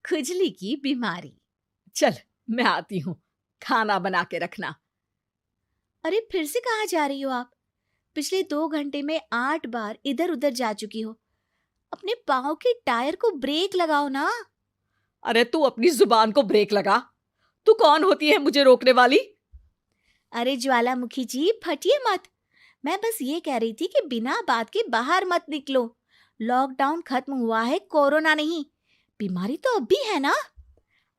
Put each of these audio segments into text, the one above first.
खुजली की बीमारी। चल मैं आती हूँ, खाना बना के रखना। अरे फिर से कहाँ जा रही हो आप? पिछले 2 घंटे में 8 बार इधर उधर जा चुकी हो। अपने पाँव के टायर को ब्रेक लगाओ ना। अरे तू अपनी जुबान को ब्रेक लगा। तू कौन होती है मुझे रोकने वाली? अरे ज्वालामुखी जी, फटिए मत। मैं बस ये कह रही थी कि बिना बात के बाहर मत निकलो। लॉकडाउन खत्म हुआ है, कोरोना नहीं। बीमारी तो अब भी है ना।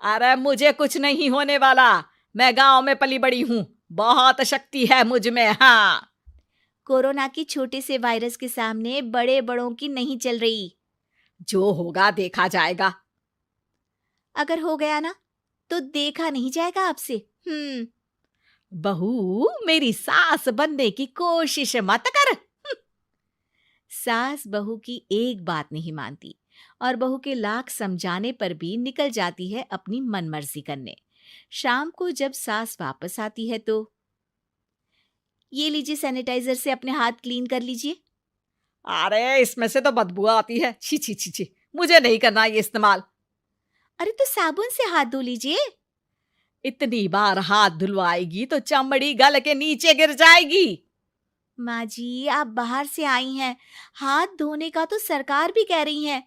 अरे मुझे कुछ नहीं होने वाला। मैं गांव में पली बड़ी हूँ, बहुत शक्ति है मुझ में। हाँ, कोरोना की छोटे से वायरस के सामने बड़े बड़ों की नहीं चल रही। जो होगा देखा जाएगा। अगर हो गया ना तो देखा नहीं जाएगा आपसे। बहू, मेरी सास बनने की कोशिश मत कर। सास बहू की एक बात नहीं मानती और बहू के लाख समझाने पर भी निकल जाती है अपनी मनमर्जी करने। शाम को जब सास वापस आती है तो, ये लीजिए सैनिटाइजर से अपने हाथ क्लीन कर लीजिए। अरे इसमें से तो बदबू आती है। छी छी छी छी, मुझे नहीं करना ये इस्तेमाल। अरे तो साबुन से हाथ धो लीजिए। इतनी बार हाथ धुलवाएगी तो चमड़ी गल के नीचे गिर जाएगी। माँ जी, आप बाहर से आई हैं, हाथ धोने का तो सरकार भी कह रही है।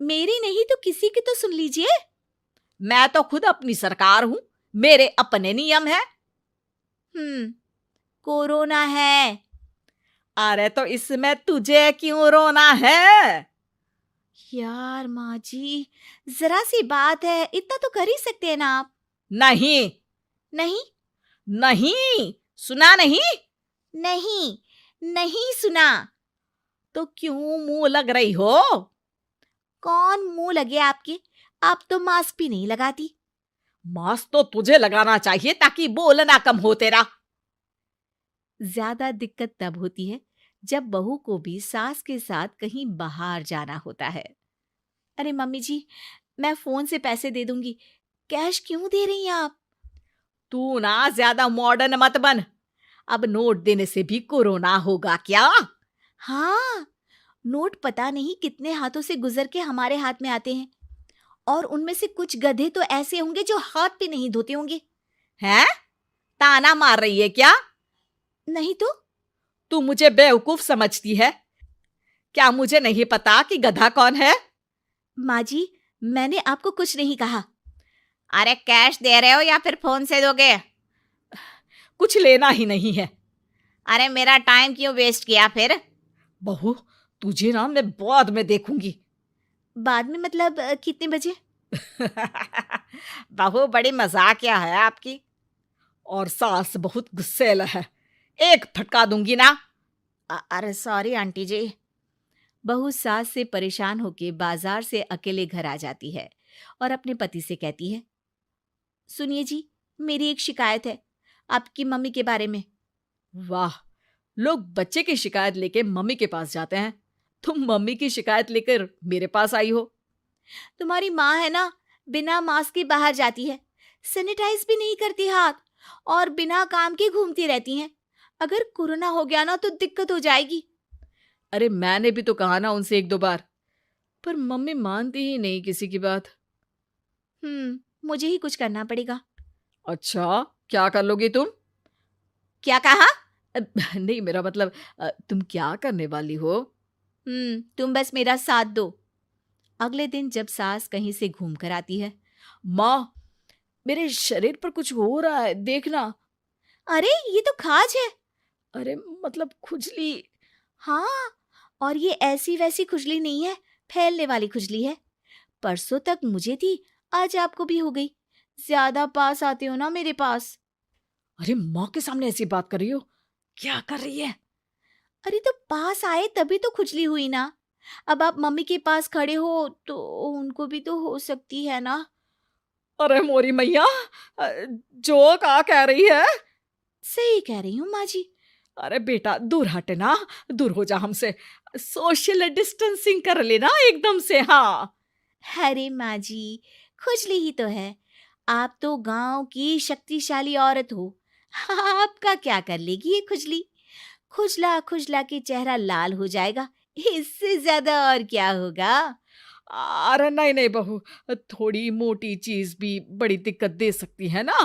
मेरी नहीं तो किसी की तो सुन लीजिए। मैं तो खुद अपनी सरकार हूं, मेरे अपने नियम है। कोरोना है। अरे तो इसमें तुझे क्यों रोना है? यार माँ जी, जरा सी बात है, इतना तो कर ही सकते हैं ना आप। नहीं नहीं नहीं, सुना नहीं? नहीं नहीं सुना। तो क्यों मुंह लग रही हो? कौन मुंह लगे आपके? आप तो मास्क भी नहीं लगाती। मास्क तो तुझे लगाना चाहिए ताकि बोलना कम हो तेरा। ज्यादा दिक्कत तब होती है जब बहू को भी सास के साथ कहीं बाहर जाना होता है। अरे मम्मी जी, मैं फोन से पैसे दे दूंगी, कैश क्यों दे रही हैं आप? तू ना ज्यादा मॉडर्न मत बन। अब नोट देने से भी कोरोना होगा क्या? हाँ, नोट पता नहीं कितने हाथों से गुजर के हमारे हाथ में आते हैं, और उनमें से कुछ गधे तो ऐसे होंगे जो हाथ भी नहीं धोते होंगे। हैं? ताना मार रही है क्या? नहीं तो। तू मुझे बेवकूफ समझती है क्या? मुझे नहीं पता कि गधा कौन है? माँ जी, मैंने आपको कुछ नहीं कहा। अरे कैश दे रहे हो या फिर फोन से दोगे? कुछ लेना ही नहीं है। अरे मेरा टाइम क्यों वेस्ट किया फिर? बहू, तुझे ना मैं बाद में देखूंगी। बाद में मतलब कितने बजे? बहू बड़ी मजाकिया है आपकी। और सास बहुत गुस्सेल है, एक फटका दूंगी ना। अरे सॉरी आंटी जी। बहू सास से परेशान होके बाजार से अकेले घर आ जाती है और अपने पति से कहती है, सुनिए जी, मेरी एक शिकायत है आपकी मम्मी के बारे में। वाह, लोग बच्चे की शिकायत लेके मम्मी के पास जाते हैं, तुम मम्मी की शिकायत लेकर मेरे पास आई हो। तुम्हारी माँ है ना, बिना मास्क के बाहर जाती है, सैनिटाइज भी नहीं करती हाथ, और बिना काम के घूमती रहती हैं। अगर कोरोना हो गया ना तो दिक्कत हो जाएगी। अरे मैंने भी तो कहा ना उनसे 1-2 बार, पर मम्मी मानती ही नहीं किसी की बात। मुझे ही कुछ करना पड़ेगा। अच्छा, क्या कर लोगी तुम? क्या कहा? नहीं, मेरा मतलब तुम क्या करने वाली हो? तुम बस मेरा साथ दो। अगले दिन जब सास कहीं से घूम कर आती है, माँ, मेरे शरीर पर कुछ हो रहा है, देखना। अरे ये तो खाज है। अरे मतलब खुजली। हाँ, और ये ऐसी वैसी खुजली नहीं है, फैलने वाली खुजली है। परसों तक मुझे थी, आज आपको भी हो गई। ज्यादा पास आते हो ना मेरे पास। अरे माँ के सामने ऐसी बात कर रही हो? क्या कर रही है? अरे तो पास आए तभी तो खुजली हुई ना। अब आप मम्मी के पास खड़े हो तो उनको भी तो हो सकती है ना। अरे मोरी मैया, जो का कह रही है? सही कह रही हूँ माँ जी। अरे बेटा दूर हटे ना, दूर हो जा हमसे। सोशल डिस्टेंसिंग कर लेना एकदम से। हाँ, अरे माँ जी, खुजली ही तो है। आप तो गांव की शक्तिशाली औरत हो, आपका क्या कर लेगी ये खुजली? खुजला खुजला के चेहरा लाल हो जाएगा, इससे ज्यादा और क्या होगा? अरे नहीं नहीं बहू, थोड़ी मोटी चीज भी बड़ी दिक्कत दे सकती है ना।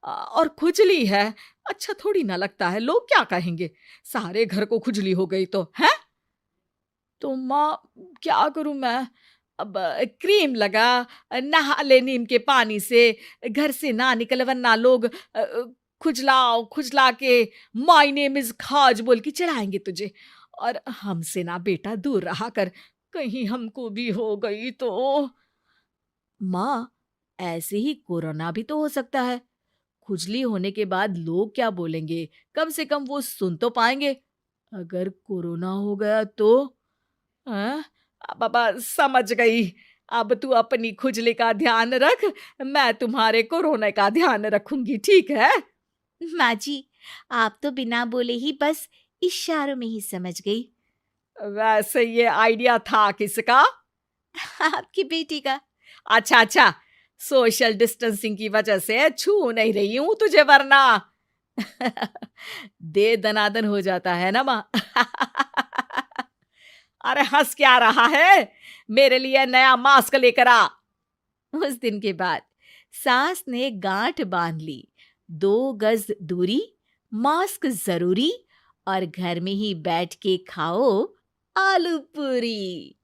और खुजली है, अच्छा थोड़ी ना लगता है, लोग क्या कहेंगे, सारे घर को खुजली हो गई तो है। तो माँ, क्या करूं मैं? अब क्रीम लगा, नहा ले नीम के पानी से, घर से ना निकल वरना लोग खुजलाओ खुजला के माय नेम इज खाज बोल के चढ़ाएंगे तुझे। और हमसे ना बेटा दूर रहा कर, कहीं हमको भी हो गई तो। माँ, ऐसे ही कोरोना भी तो हो सकता है। खुजली होने के बाद लोग क्या बोलेंगे, कम से कम वो सुन तो पाएंगे। अगर कोरोना हो गया तो? हाँ, बाबा समझ गई। अब तू अपनी खुजली का ध्यान रख, मैं तुम्हारे कोरोना का ध्यान रखूंगी, ठीक है? माँ जी, आप तो बिना बोले ही बस इशारों में ही समझ गई। वैसे ये आइडिया था किसका? आपकी बेटी का। अच्छा अच्छा, सोशल डिस्टेंसिंग की वजह से छू नहीं रही हूं तुझे वरना। दे दनादन हो जाता है ना माँ। अरे हंस क्या रहा है, मेरे लिए नया मास्क लेकर आ। उस दिन के बाद सास ने गांठ बांध ली। 2 गज दूरी, मास्क जरूरी, और घर में ही बैठ के खाओ आलू पूरी।